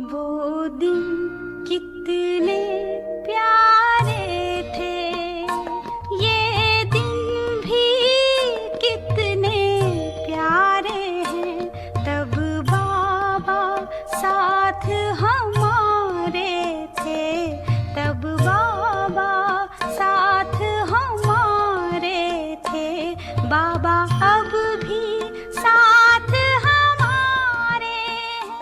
वो दिन कितने प्यारे थे, ये दिन भी कितने प्यारे हैं। तब बाबा साथ हमारे थे, तब बाबा साथ हमारे थे। बाबा अब भी साथ हमारे हैं।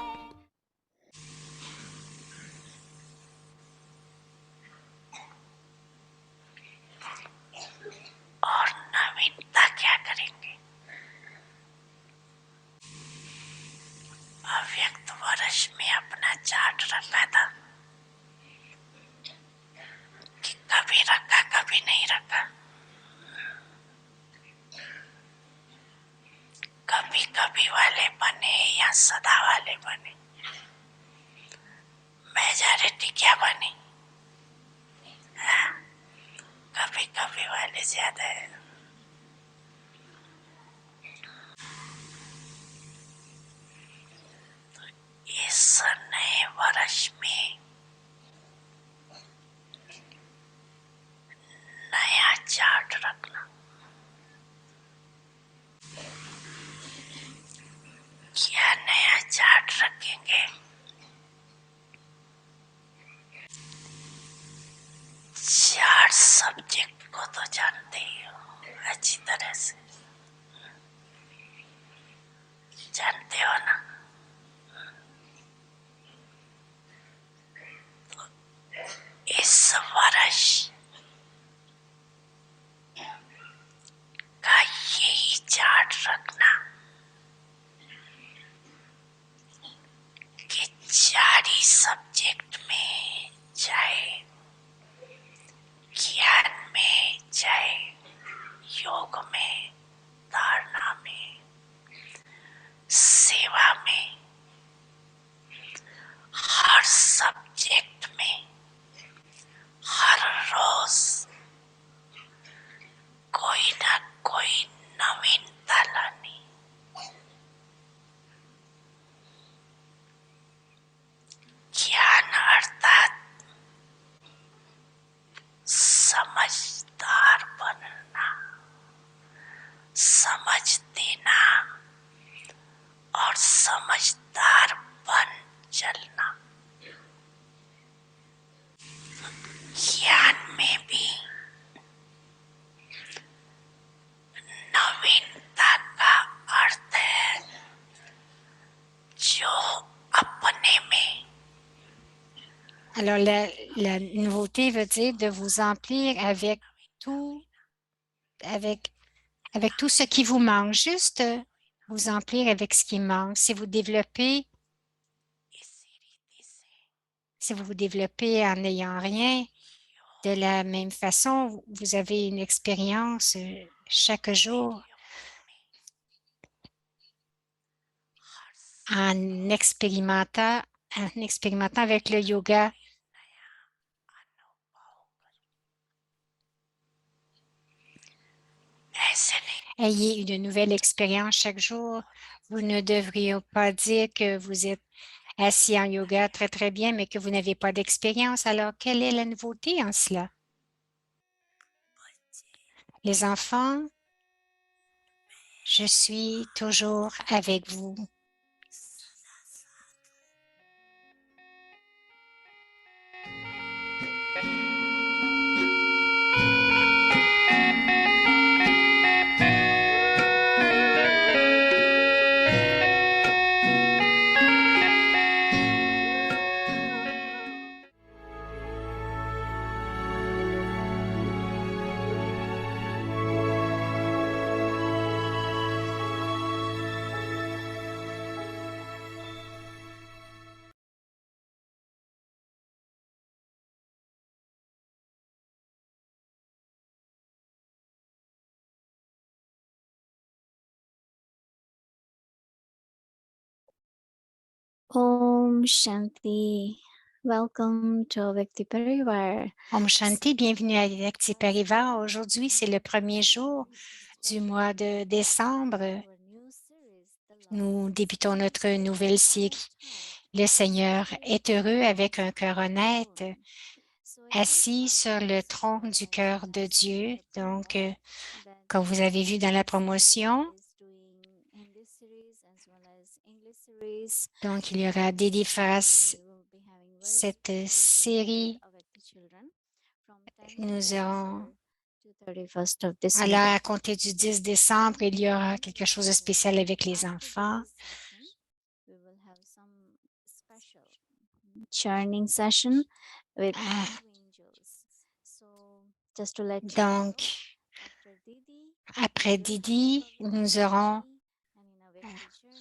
और नवीनता क्या करेंगे? अव्यक्त वर्ष में अपना चार्ट रखा था कि कभी रखा कभी नहीं रखा, कभी कभी वाले बने या सदा वाले बने, मेजॉरिटी क्या बनी? कभी कभी वाले ज्यादा है। तो इस नए वर्ष में नया चार्ट रखना। क्या नया चार्ट रखेंगे? चार सब्जेक्ट को तो जानते ही हो अच्छी तरह से, जानते हो ना? तो इस वर्ष का यही चार्ट रखना कि चार ही सब्जेक्ट में, चाहे ज्ञान में, चाहे योग में, धारणा में, सेवा में, हर सब्जेक्ट में हर रोज कोई ना कोई नवीनता लानी। ज्ञान अर्थात समझदार बनना, समझ देना और समझदार बन चलना। ज्ञान में भी नवीनता का अर्थ है जो अपने में। Alors, la nouveauté veut dire de vous emplir avec tout, avec tout ce qui vous manque, juste vous emplir avec ce qui manque. Si vous vous développez en n'ayant rien, de la même façon, vous avez une expérience chaque jour en expérimentant avec le yoga. Ayez une nouvelle expérience chaque jour. Vous ne devriez pas dire que vous êtes assis en yoga très, très bien, mais que vous n'avez pas d'expérience. Alors, quelle est la nouveauté en cela? Les enfants, je suis toujours avec vous. Om Shanti. Welcome to Vyakti Parivar. Om Shanti, bienvenue à Vyakti Parivar. Aujourd'hui, c'est le premier jour du mois de décembre. Nous débutons notre nouvelle série Le Seigneur est heureux avec un cœur honnête, assis sur le trône du cœur de Dieu. Donc, comme vous avez vu dans la promotion, donc il y aura des différences. Cette série, nous aurons, alors à compter du 10 décembre, il y aura quelque chose de spécial avec les enfants. Churning session with Ah, angels. So just to let you donc, after Didi, après Didi, nous aurons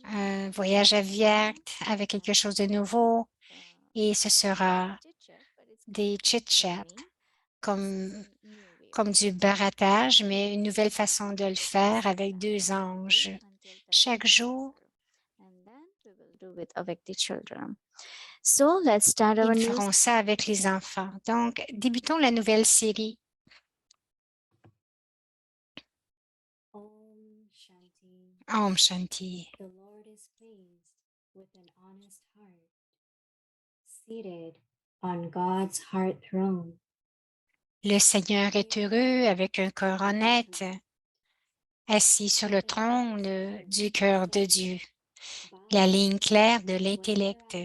un voyage à Viette avec quelque chose de nouveau et ce sera des chit-chats comme du barattage, mais une nouvelle façon de le faire avec 2 anges. Chaque jour, So let's start our ils new feront ça avec les enfants. Donc, débutons la nouvelle série. Om Shanti. Om Shanti. The Lord is pleased with an honest heart, seated on God's heart throne. Le Seigneur est heureux avec un cœur honnête, assis sur le trône du cœur de Dieu. La ligne claire de l'intellect.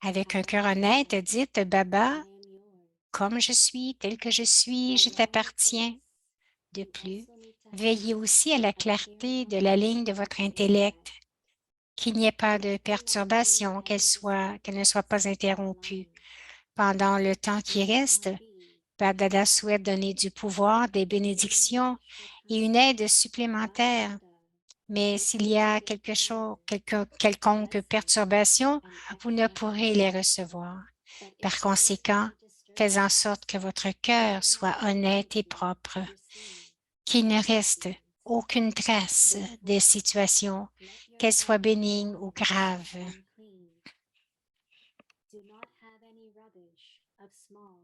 Avec un cœur honnête, dites Baba, comme je suis, tel que je suis, je t'appartiens. De plus, veillez aussi à la clarté de la ligne de votre intellect, qu'il n'y ait pas de perturbation, qu'elle ne soit pas interrompue. Pendant le temps qui reste, Baba souhaite donner du pouvoir, des bénédictions et une aide supplémentaire. Mais s'il y a quelconque perturbation, vous ne pourrez les recevoir. Par conséquent, faites en sorte que votre cœur soit honnête et propre, qu'il ne reste aucune trace des situations, qu'elles soient bénignes ou graves. Do not have any rubbish of small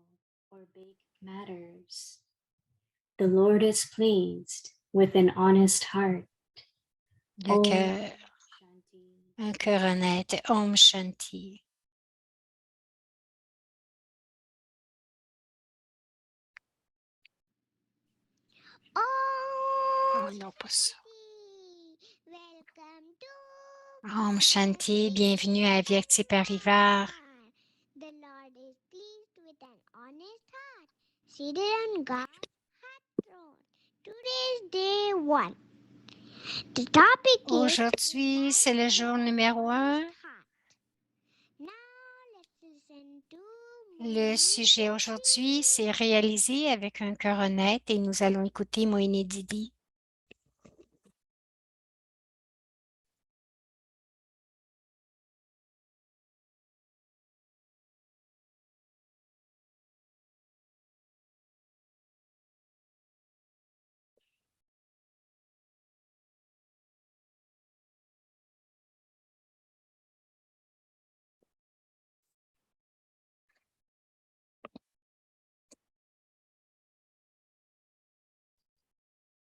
or big matters. The Lord is pleased with an honest heart. Le Om cœur, Shanti. un cœur honnête. Om Shanti. Oh non, pas ça. Welcome to Om Shanti, bienvenue à Vyakti Parivar. The Lord is pleased with an honest heart, seated on God's heart throne. Today's day 1. The topic is Aujourd'hui, c'est le jour numéro 1. heart. Now let's listen to Le sujet aujourd'hui, c'est réaliser avec un cœur honnête et nous allons écouter Moïni Didi.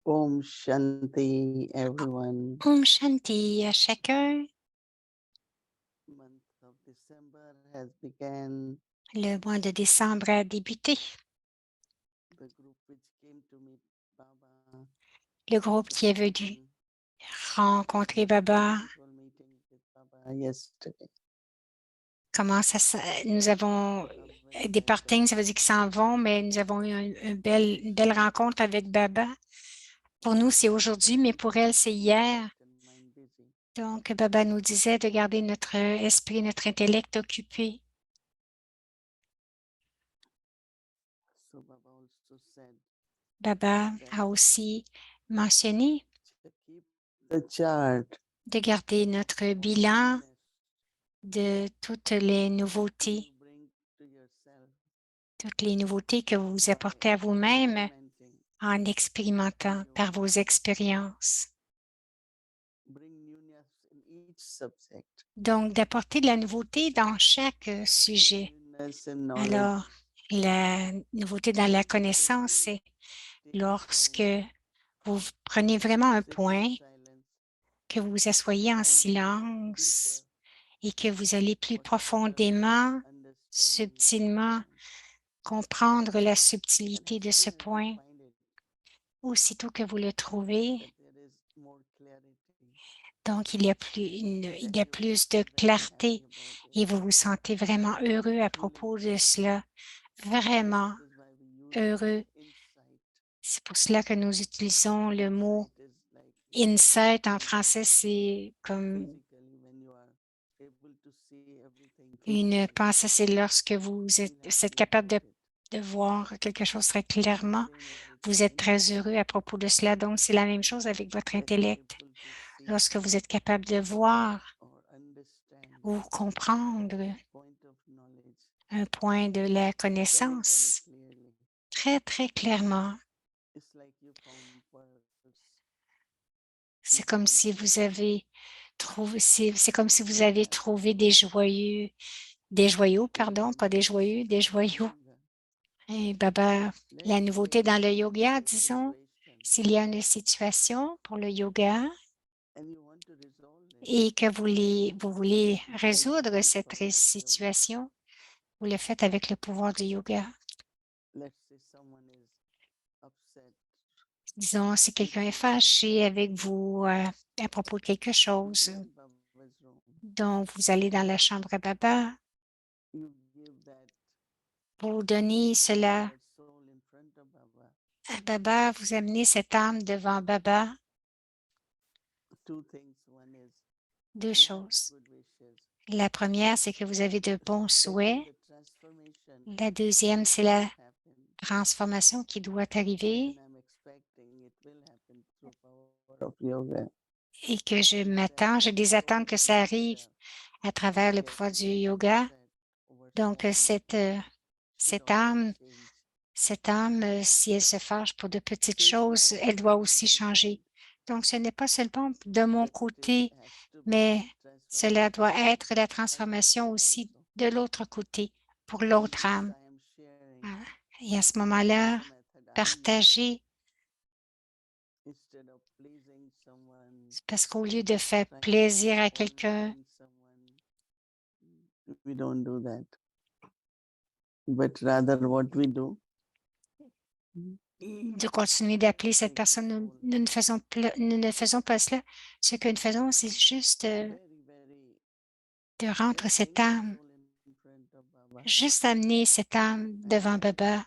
Om Shanti, everyone. Om Shanti à chacun. Month of December has begun. Le mois de décembre a débuté. The group which came to meet Baba. Le groupe qui est venu rencontrer Baba, Wonderful meeting with Baba yesterday. nous avons des partings, ça veut dire qu'ils s'en vont, mais nous avons eu une belle rencontre avec Baba. Pour nous, c'est aujourd'hui, mais pour elle, c'est hier. Mind busy. Donc, Baba nous disait de garder notre esprit, notre intellect occupé. So Baba also said Baba a aussi mentionné to keep the chart de garder notre bilan de toutes les nouveautés, you bring to yourself. toutes les nouveautés que vous apportez à vous-même Experimenting. en expérimentant par vos expériences. Bring newness in each subject. Donc, d'apporter de la nouveauté dans chaque sujet. Newness in knowledge. Alors, la nouveauté dans la connaissance, c'est lorsque vous prenez vraiment un point, Silence. que vous vous asseyez en silence et que vous allez plus profondément, subtilement comprendre la subtilité de ce point. Aussitôt que vous le trouvez, donc il y a plus de clarté et vous vous sentez vraiment heureux à propos de cela, vraiment heureux. C'est pour cela que nous utilisons le mot insight en français, c'est comme une pensée, c'est lorsque vous êtes capable de voir quelque chose très clairement. Vous êtes très heureux à propos de cela. Donc, c'est la même chose avec votre intellect. Lorsque vous êtes capable de voir ou comprendre un point de la connaissance très, très clairement, c'est comme si vous avez trouvé, c'est comme si vous avez trouvé des joyaux, pardon, pas des joyeux, des joyaux. Et Baba, la nouveauté dans le yoga, disons, s'il y a une situation pour le yoga et que vous voulez résoudre cette situation, vous le faites avec le pouvoir du yoga. Disons, si quelqu'un est fâché avec vous à propos de quelque chose, donc vous allez dans la chambre à Baba, vous donnez cela à Baba, vous amenez cette âme devant Baba. Deux choses. La première, c'est que vous avez de bons souhaits. La deuxième, c'est la transformation qui doit arriver et que j'ai des attentes que ça arrive à travers le pouvoir du yoga. Donc, cette âme, si elle se fâche pour de petites choses, elle doit aussi changer. Donc, ce n'est pas seulement de mon côté, mais cela doit être la transformation aussi de l'autre côté, pour l'autre âme. Et à ce moment-là, partager, parce qu'au lieu de faire plaisir à quelqu'un, we don't do that. But rather what we do, de continuer d'appeler cette personne, nous ne faisons pas cela. Ce que nous faisons, c'est juste de rendre cette âme, juste amener cette âme devant Baba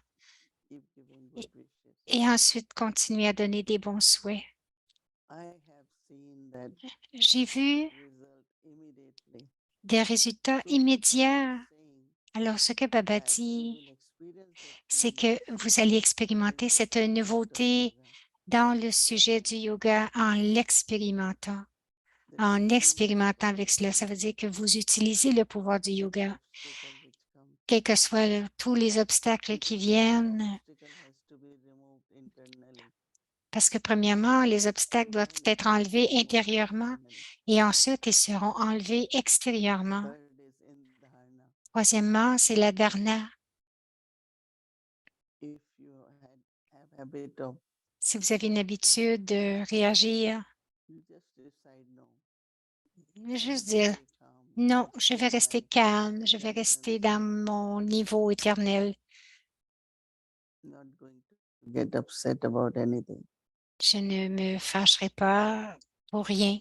et ensuite continuer à donner des bons souhaits. J'ai vu des résultats immédiats. Alors, ce que Baba dit, c'est que vous allez expérimenter cette nouveauté dans le sujet du yoga en l'expérimentant. En expérimentant avec cela, ça veut dire que vous utilisez le pouvoir du yoga. Quels que soient tous les obstacles qui viennent, parce que premièrement, les obstacles doivent être enlevés intérieurement et ensuite ils seront enlevés extérieurement. Troisièmement, c'est la dharana. Si vous avez une habitude de réagir, juste dire non, je vais rester calme, je vais rester dans mon niveau éternel. Je ne me fâcherai pas pour rien.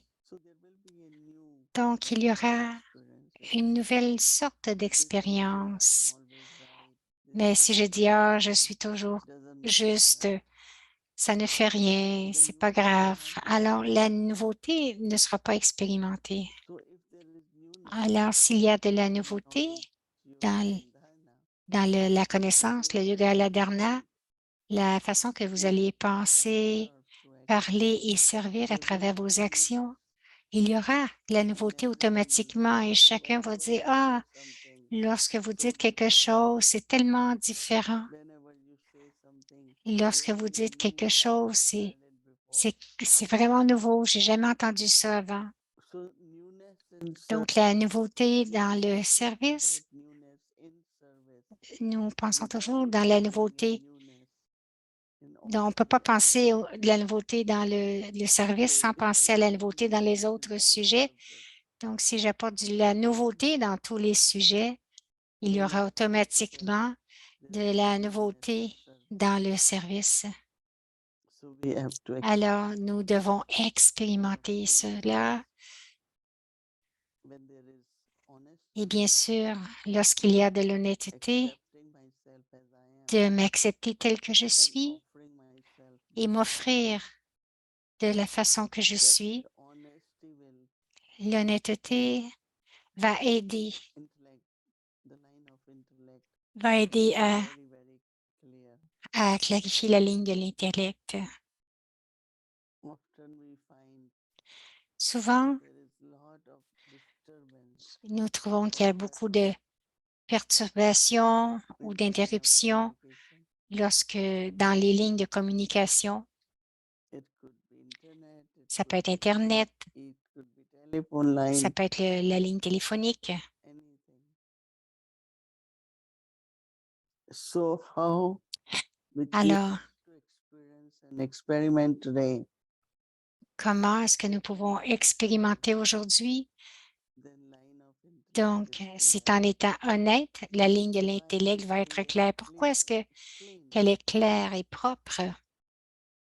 Donc, il y aura une nouvelle sorte d'expérience. Mais si je dis, ah, je suis toujours juste, ça ne fait rien, c'est pas grave, alors la nouveauté ne sera pas expérimentée. Alors, s'il y a de la nouveauté dans la connaissance, le yoga, la dharana, la façon que vous allez penser, parler et servir à travers vos actions, il y aura de la nouveauté automatiquement et chacun va dire, ah, lorsque vous dites quelque chose, c'est tellement différent. Lorsque vous dites quelque chose, c'est vraiment nouveau. J'ai jamais entendu ça avant. Donc, la nouveauté dans le service, nous pensons toujours dans la nouveauté. Donc, on ne peut pas penser de la nouveauté dans le service sans penser à la nouveauté dans les autres sujets. Donc, si j'apporte de la nouveauté dans tous les sujets, il y aura automatiquement de la nouveauté dans le service. So we have to Alors, nous devons expérimenter cela. when there is honesty, Et bien sûr, lorsqu'il y a de l'honnêteté, accepting myself as I am, de m'accepter tel que je and suis offering myself et m'offrir de la façon que je suis, that honesty will l'honnêteté va aider, intellect, the line of intellect va aider very, very clear. à clarifier la ligne de l'intellect. Often we find Souvent, there is lot of disturbance nous trouvons qu'il y a beaucoup de perturbations ou in the line of d'interruptions communication. lorsque dans les lignes de communication, It could be internet, ça peut être Internet, it could be telephone ça line, peut être la ligne téléphonique. anything. So how with you Alors, to experience and experiment today, comment est-ce que nous pouvons expérimenter aujourd'hui? then line of intellect Donc, is c'est clear. en étant honnête, la ligne de Why l'intellect this va être line is claire. Pourquoi est-ce clear, clean? qu'elle est claire et propre?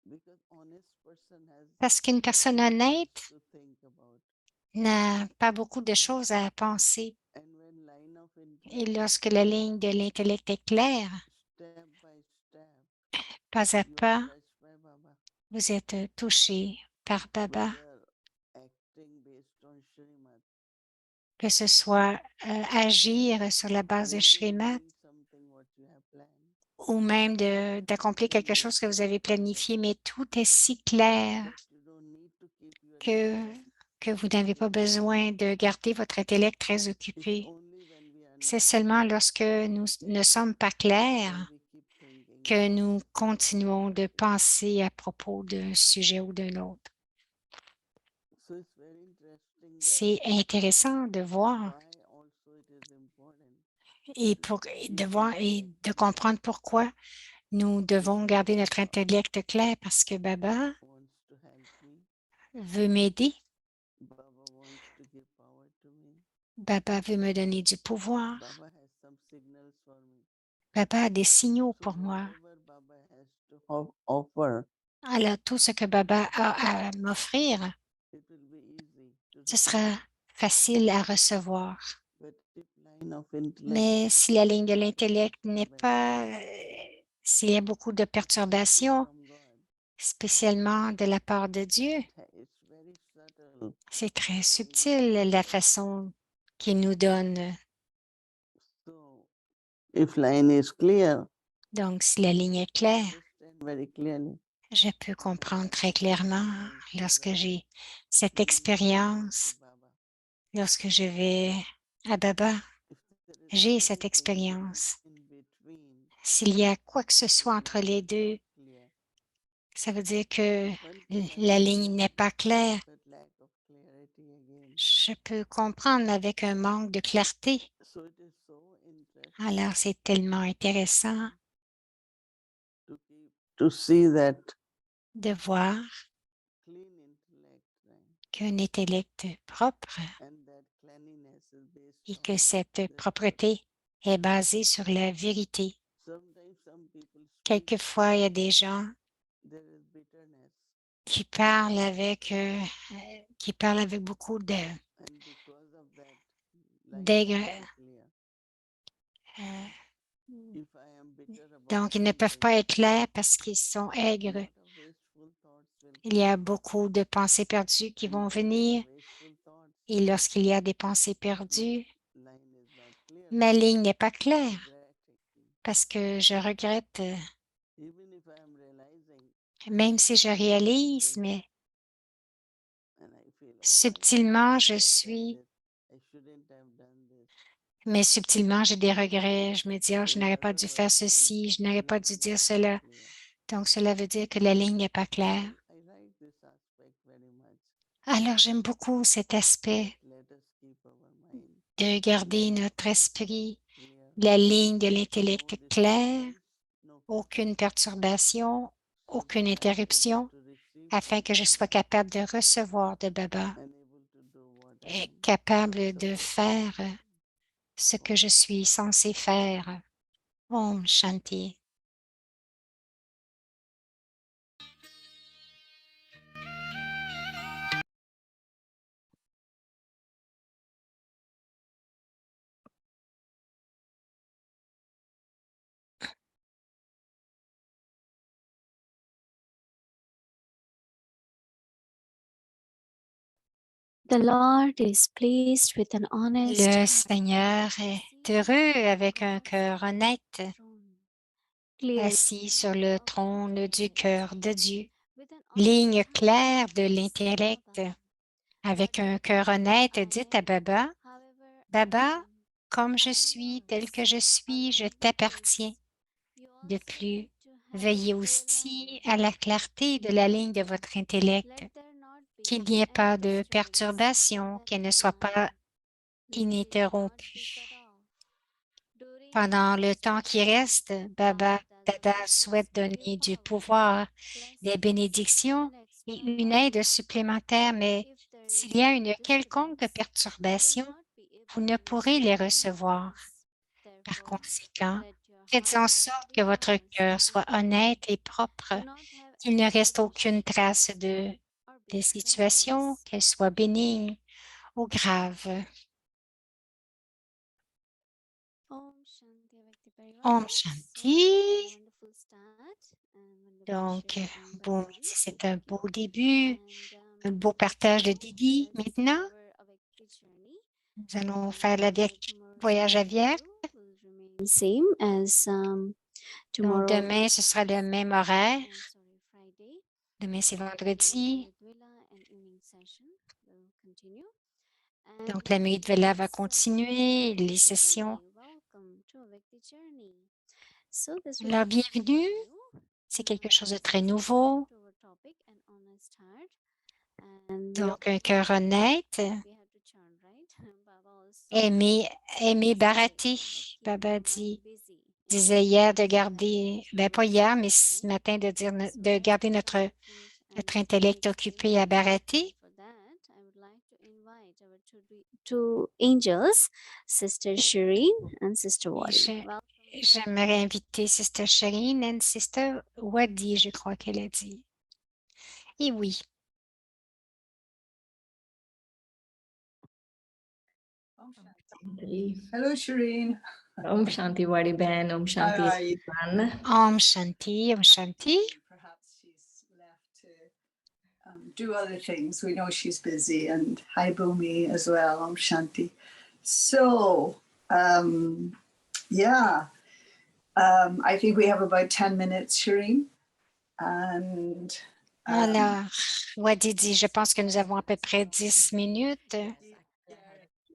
Because honest person has Parce qu'une personne very honnête much to think about. n'a pas beaucoup de choses à penser. And when line of Et intellect is lorsque la clear, ligne de l'intellect est claire, step by step, pas à you are pas, touched by Baba. vous êtes touché par Baba, Whether acting based on Srimad, que ce soit agir sur la base de maybe Srimad doing something what you have planned. ou même d'accomplir quelque chose que vous avez planifié, mais tout est si clair That you don't need to keep your que, intellect. que vous n'avez pas besoin de garder votre intellect très It's occupé. only when we are C'est not seulement clear lorsque nous ne sommes pas that clairs we keep thinking. que nous continuons de penser à propos d'un sujet ou d'un autre. So it's very interesting that C'est intéressant de voir why also it is important et to de keep voir et intellect de clear. comprendre pourquoi nous devons garder notre intellect clair parce que Baba Wants to help me. veut m'aider. Baba wants to give power to me. Baba veut me donner du pouvoir. Baba has some signals for me. Baba a des signaux So pour moi. whatever Baba has to offer, Alors, tout ce que Baba a à m'offrir, it will be easy to ce receive. sera facile à recevoir. But if line of intellect Mais si la ligne de l'intellect n'est disturbance, pas, s'il y a beaucoup de perturbations, from God, spécialement de la part de Dieu, it's very subtle. c'est très subtil la façon qu'il nous donne. So if line is clear, Donc, si la ligne est claire, understand very clearly. je peux comprendre très clairement lorsque j'ai cette expérience, Baba, lorsque je vais à Baba, if there is j'ai cette anything expérience. in between, S'il y a quoi que ce soit entre les deux, clear. ça veut dire que When la line ligne n'est pas claire. that lack of clarity again. Je peux comprendre avec un manque de clarté. So it is so interesting Alors, c'est tellement intéressant to see that de voir clean intellect, right? qu'un intellect propre And that cleanliness is based et on que cette the propreté est basée sur la vérité. sometimes some people speak, Quelquefois, il y a des gens there is bitterness, qui parlent avec beaucoup and because of that, line d'aigre. is not clear. euh, If I am bitter about donc, ils ne peuvent something, pas être clairs parce qu'ils sont lot aigres. of wasteful thoughts will Il y a beaucoup de pensées perdues qui vont venir. wasteful thoughts, Et lorsqu'il y a des pensées perdues, line is not clear. ma ligne n'est pas claire Regretting. parce que je regrette, Even if I am realizing, même si je réalise, mais and I feel, oh, subtilement, je I suis, shouldn't have done this. mais subtilement, j'ai des regrets. Je me dis, oh, je In n'aurais pas other dû faire words, ceci, je n'aurais pas line dû is dire not cela. clear. Donc, cela veut dire que la ligne n'est pas claire. I like this aspect very much. Alors, j'aime beaucoup cet aspect Let us keep our mind de garder notre esprit, clear. la ligne de l'intellect No claire, disturbance, no aucune perturbation, so aucune that I am able interruption, to receive afin que je sois capable de recevoir de Baba and able to do what est capable de faire ce que je suis censé faire. Om Shanti. The Lord is pleased with an honest Le heart, Seigneur est heureux avec un cœur honnête, clearly assis sur le trône du cœur de Dieu. with an Ligne honest claire heart, de say l'intellect. Baba. Avec un cœur honnête, dites à Baba, However, I Baba, am, comme je I am suis, tel que yours. je suis, je Along with t'appartiens. this, you De also plus, need to have a veillez clear aussi line à la of clarté de la ligne de thinking. votre intellect, Let there not be qu'il n'y ait any pas de disturbance. perturbation, Let qu'elle ne that soit pas line, let it not be ininterrompue. cut off. During Pendant le this temps qui time, reste, Baba Dada Dada wishes souhaite donner du willpower, pouvoir, des blessings, bénédictions and et extra une knowledge. aide supplémentaire, mais If there s'il is y a any une quelconque disturbance, you will perturbation, not be vous able ne to pourrez receive les any recevoir. guidance. Par Therefore, conséquent, let your faites en heart sorte be que votre honest cœur soit and honnête clear. et propre, Do not have qu'il ne any reste rubbish aucune trace or des big situations, matters. qu'elles soient bénignes ou graves. Om Shanti Avakti Om Parivar. So, Shanti. wonderful start and wonderful Donc, share from bon Brother midi, Didi. c'est un beau début, And un beau partage de now Didi. let's Maintenant, start our Avakti journey. nous allons And faire le tomorrow's voyage à Vienne. schedule will remain same as Donc, tomorrow. demain, ce sera le même horaire. Sorry, Friday. Demain, c'est And vendredi. Amrit Vela and evening session will continue. Donc, la nuit de Vela va continuer, les sessions. Welcome to Avakti journey. So this will Alors, be something bienvenue. new. C'est quelque chose de This très is nouveau. to our topic, an honest heart. And we Donc, un also cœur honnête. we have to chant, right? Baba also Aimer, aimer said Bharati. that keep Baba your mind busy. disait hier de garder, ben pas hier, mais ce matin de dire de garder notre intellect occupé à Bharati. For that, I would like to invite our two angels, Sister Shireen and Sister Et Wadi. j'aimerais inviter Sister Shireen et Sister Wadi, je crois qu'elle a dit. Et oui. Hello, Shireen. Om Shanti Vadi Ben, Om Shanti How are you? everyone. Om Shanti, Om Shanti. Perhaps she's left to do other things. We know she's busy. And hi, Bhumi, as well. Om Shanti. So, yeah, I think we have about 10 minutes, Shireen. And Alors, Wadi dit, je pense que nous avons à peu près 10 minutes.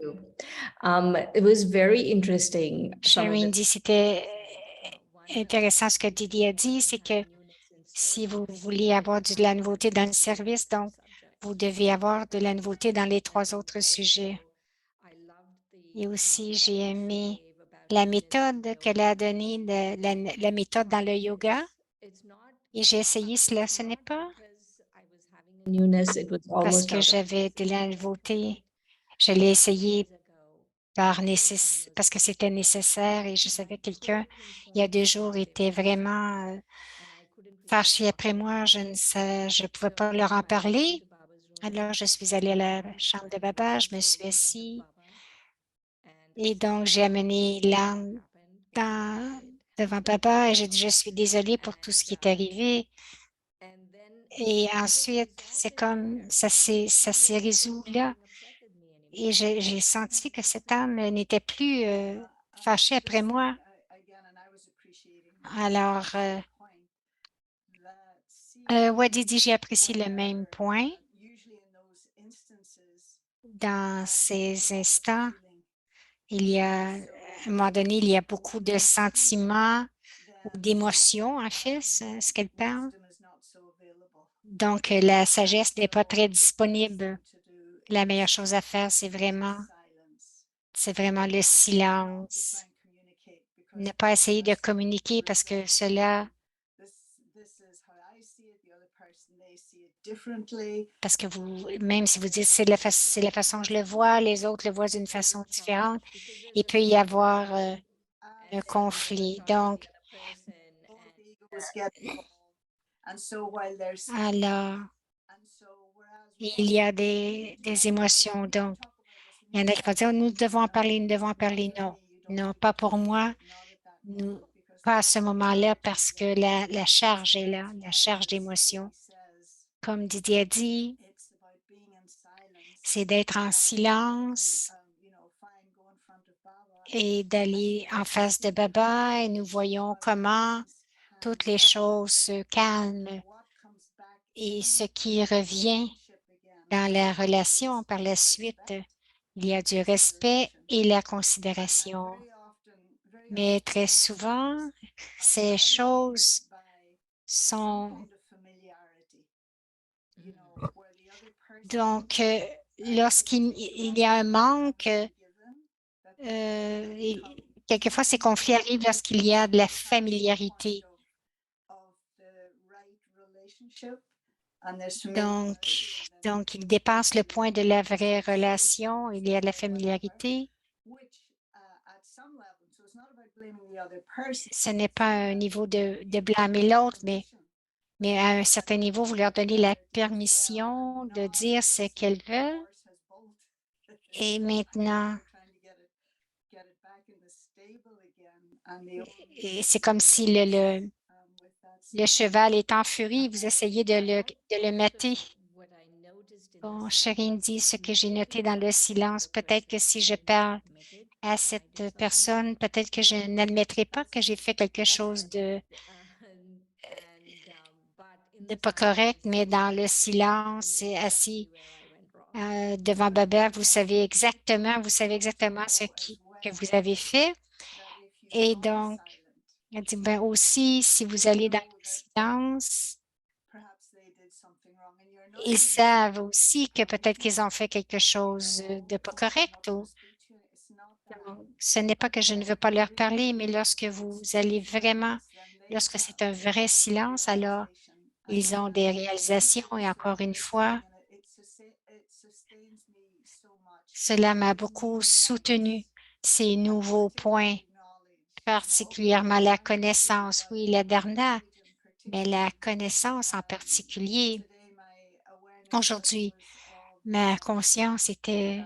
It was very interesting. Shireen dit, c'était intéressant ce que Didi a dit, c'est que si vous voulez avoir de la nouveauté dans le service, donc vous devez avoir de la nouveauté dans les 3 autres sujets. Et aussi, j'ai aimé la méthode qu'elle a donnée, la méthode dans le yoga. Et j'ai essayé cela. Ce n'est pas parce que j'avais de la nouveauté. Je l'ai essayé parce que c'était nécessaire et je savais que quelqu'un, il y a 2 jours, était vraiment fâché après moi. Je ne pouvais pas leur en parler. Alors, je suis allée à la chambre de Baba, je me suis assise et donc j'ai amené l'âme devant Baba et j'ai dit, je suis désolée pour tout ce qui est arrivé. Et ensuite, c'est comme ça s'est résolu là. Et j'ai senti que cette âme n'était plus fâchée après moi. Alors, Wadi dit, j'ai apprécié le même point. Dans ces instants, il y a, à un moment donné, il y a beaucoup de sentiments ou d'émotions, en fait, ce qu'elle parle. Donc, la sagesse n'est pas très disponible. La meilleure chose à faire, c'est vraiment le silence. Ne pas essayer de communiquer parce que cela differently. Parce que même si vous dites c'est c'est la façon que je le vois, les autres le voient d'une façon différente, il peut y avoir un conflit. Donc, Both egos get involved. And so while there's alors, and so whereas il y a des émotions. Donc, il y en a qui vont dire, nous devons en parler, nous devons en parler. Non, non, pas pour moi, nous, pas à ce moment-là, parce que la charge est là, la charge d'émotion. Comme Didier a dit, c'est d'être en silence et d'aller en face de Baba et nous voyons comment toutes les choses se calment et ce qui revient dans la relation par la suite, il y a du respect et la considération. Mais très souvent, ces choses sont... Donc, lorsqu'il y a un manque, quelquefois ces conflits arrivent lorsqu'il y a de la familiarité. Donc, il dépasse le point de la vraie relation, il y a de la familiarité. Ce n'est pas un niveau de blâmer l'autre, mais à un certain niveau, vous leur donnez la permission de dire ce qu'elles veulent. Et maintenant, c'est comme si le cheval est en furie, vous essayez de le mater. Bon, Chérine dit ce que j'ai noté dans le silence. Peut-être que si je parle à cette personne, peut-être que je n'admettrai pas que j'ai fait quelque chose de pas correct, mais dans le silence, assis devant Baba, vous savez exactement ce que vous avez fait. Et donc, elle dit, ben aussi, si vous allez dans le silence, ils savent aussi que peut-être qu'ils ont fait quelque chose de pas correct. Ce n'est pas que je ne veux pas leur parler, mais lorsque vous allez vraiment, lorsque c'est un vrai silence, alors ils ont des réalisations et encore une fois, cela m'a beaucoup soutenu, ces nouveaux points, particulièrement la connaissance. Oui, la dernière, mais la connaissance en particulier. Aujourd'hui, ma conscience était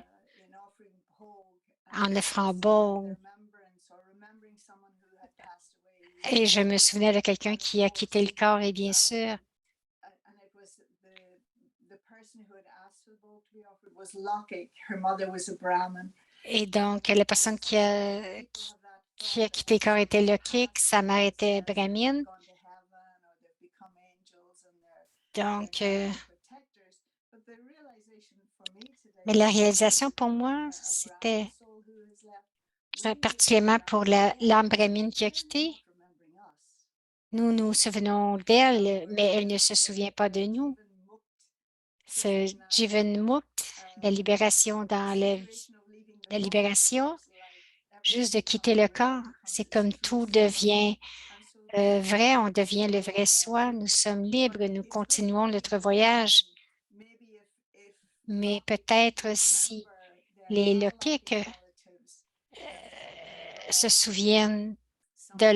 en offrant Bog et je me souvenais de quelqu'un qui a quitté le corps et bien sûr, et donc la personne qui a quitté le corps était Lokik, sa mère était brahmine. Donc, mais la réalisation pour moi, c'était particulièrement pour l'âme brahmine qui a quitté. Nous nous souvenons d'elle, mais elle ne se souvient pas de nous. Ce Jivan Mukht, la libération dans la libération, juste de quitter le corps, c'est comme tout devient vrai, on devient le vrai soi, nous sommes libres, nous continuons notre voyage. Mais peut-être si les Lokik se souviennent de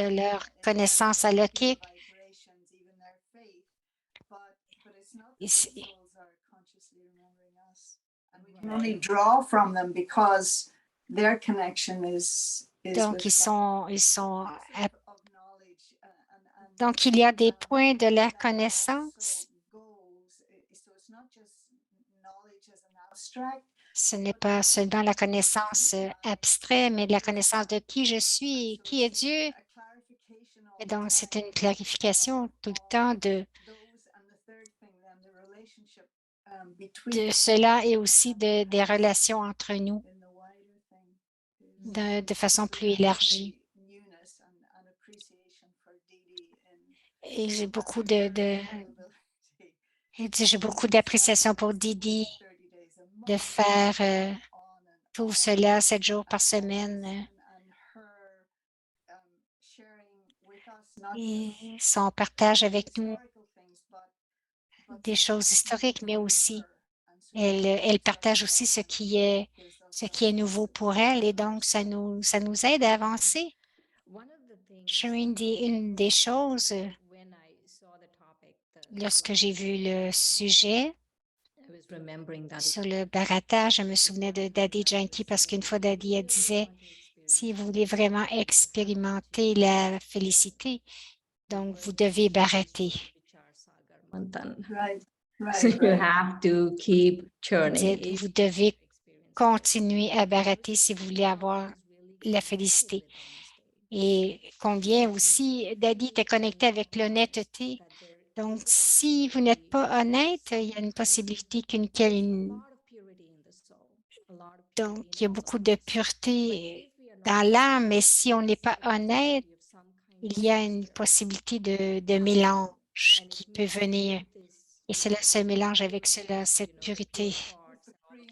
leur connaissance à Lokik, donc donc il y a des points de la connaissance. Ce n'est pas seulement la connaissance abstraite, mais la connaissance de qui je suis, qui est Dieu. Et donc, c'est une clarification tout le temps de cela et aussi des relations entre nous de façon plus élargie. Et j'ai beaucoup j'ai beaucoup d'appréciation pour Didi de faire tout cela 7 jours par semaine. Et son partage avec nous des choses historiques, mais aussi elle partage aussi ce qui est nouveau pour elle et donc ça nous aide à avancer. Une des choses, lorsque j'ai vu le sujet sur le bharata, je me souvenais de Daddy Janki parce qu'une fois Daddy elle disait, si vous voulez vraiment expérimenter la félicité, donc vous devez bharater. Right. So Right. you Right. have to keep churning. Vous devez continuer à bharater si vous voulez avoir la félicité. Et combien aussi, Daddy était connecté avec l'honnêteté. Donc, si vous n'êtes pas honnête, il y a une possibilité donc, il y a beaucoup de pureté dans l'âme, mais si on n'est pas honnête, il y a une possibilité de mélange qui peut venir. Et cela se mélange avec cela, cette pureté,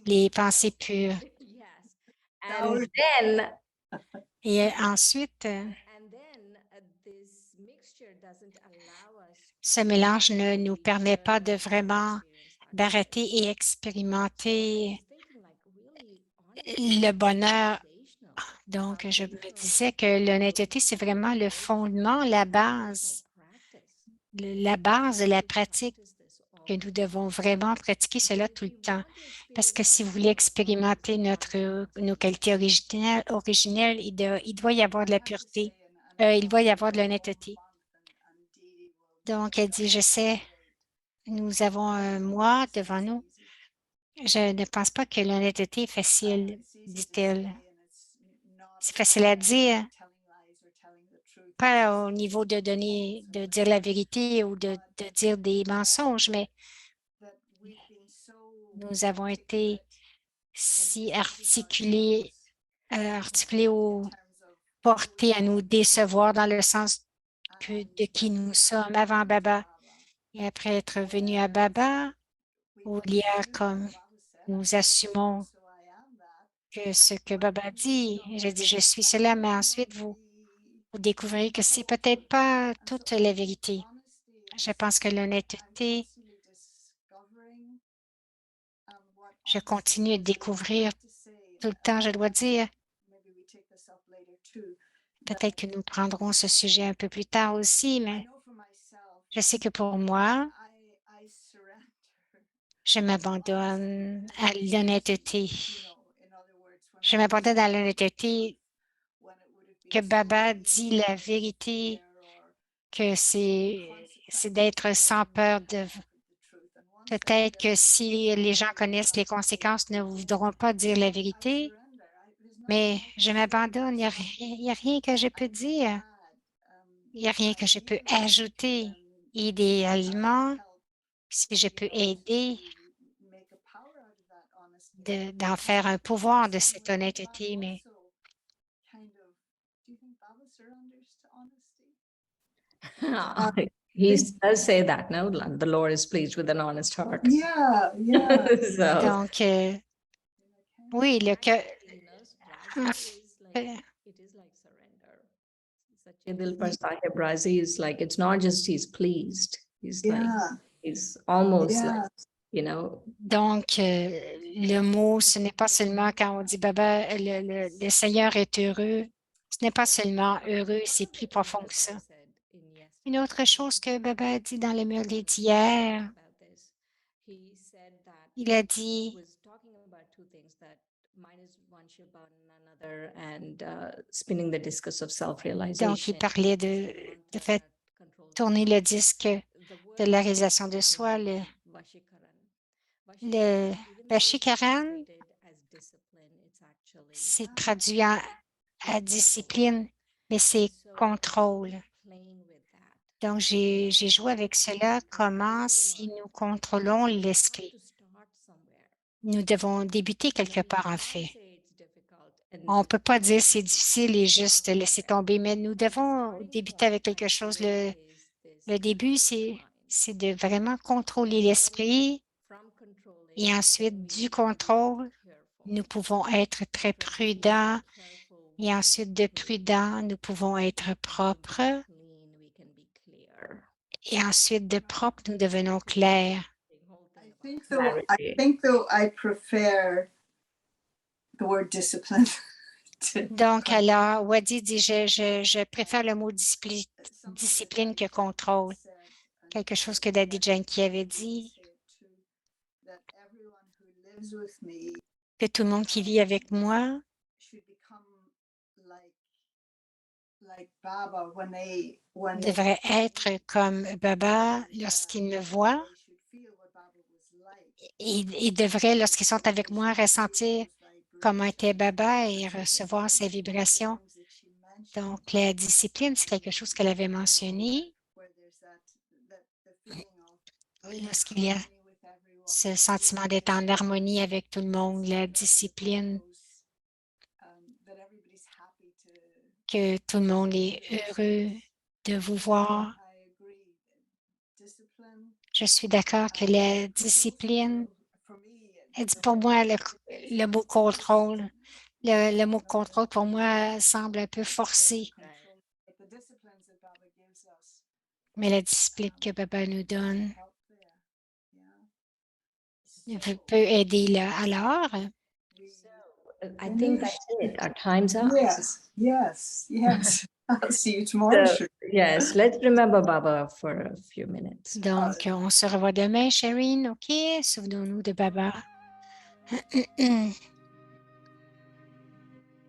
les pensées pures. And then Et ensuite, ce mélange ne nous permet pas de vraiment d'arrêter et expérimenter le bonheur. Donc, je me disais que l'honnêteté, c'est vraiment le fondement, la base de la pratique, que nous devons vraiment pratiquer cela tout le temps. Parce que si vous voulez expérimenter nos qualités originelles, il doit y avoir de la pureté. Il doit y avoir de l'honnêteté. Donc, elle dit, je sais, nous avons un mois devant nous. Je ne pense pas que l'honnêteté est facile, dit-elle. C'est facile à dire, pas au niveau de dire la vérité ou de dire des mensonges, mais nous avons été si articulés ou portés à nous décevoir dans le sens de qui nous sommes avant Baba. Et après être venu à Baba, où il y a comme nous assumons que ce que Baba dit, je dis je suis cela, mais ensuite vous découvrez que c'est peut-être pas toute la vérité. Je pense que l'honnêteté, je continue de découvrir tout le temps, je dois dire. Peut-être que nous prendrons ce sujet un peu plus tard aussi, mais je sais que pour moi, je m'abandonne à l'honnêteté. Je m'abandonne à l'honnêteté que Baba dit la vérité, que c'est d'être sans peur de... Peut-être que si les gens connaissent les conséquences, ne voudront pas dire la vérité, mais je m'abandonne. Il n'y a rien que je peux dire. Il n'y a rien que je peux ajouter. Idéalement, si je peux aider d'en faire un pouvoir de cette honnêteté, mais he does say that, no? The Lord is pleased with an honest heart. Yeah, yeah. So donc, oui, le cœur. it is like surrender. Satyadil Sahib Razi is like, it's not just he's pleased. He's like, Yeah, he's almost yeah. like, you know, Donc, le mot, ce n'est pas seulement quand on dit Baba, le Seigneur est heureux. Ce n'est pas seulement heureux, c'est plus profond que ça. Une autre chose que Baba a dit dans le murli d'hier, il a dit, donc il parlait de faire tourner le disque de la réalisation de soi, le Vashikaran, c'est traduit à discipline, mais c'est contrôle. Donc, j'ai joué avec cela, comment si nous contrôlons l'esprit. Nous devons débuter quelque part, en fait. On ne peut pas dire c'est difficile et juste laisser tomber, mais nous devons débuter avec quelque chose. Le début, c'est de vraiment contrôler l'esprit et ensuite du contrôle, nous pouvons être très prudents et ensuite de prudents, nous pouvons être propres Et ensuite, de propre, nous devenons clairs. I think though I prefer the word discipline. Donc, alors, Wadi dit, je préfère le mot discipline que contrôle. Quelque chose que Daddy Yankee avait dit, que tout le monde qui vit avec moi devrait être comme Baba lorsqu'ils me voient. Ils devraient, lorsqu'ils sont avec moi, ressentir comment était Baba et recevoir ses vibrations. Donc, la discipline, c'est quelque chose qu'elle avait mentionné. Lorsqu'il y a ce sentiment d'être en harmonie avec tout le monde, la discipline, que tout le monde est heureux de vous voir. Je suis d'accord que la discipline, pour moi, le mot contrôle, le mot contrôle pour moi semble un peu forcé. Mais la discipline que Baba nous donne peut aider là. Alors, I think that's it. Our time's up. Yes. I'll see you tomorrow. So, yes, let's remember Baba for a few minutes. donc, on se revoit demain, Shireen, OK? Souvenons-nous de Baba.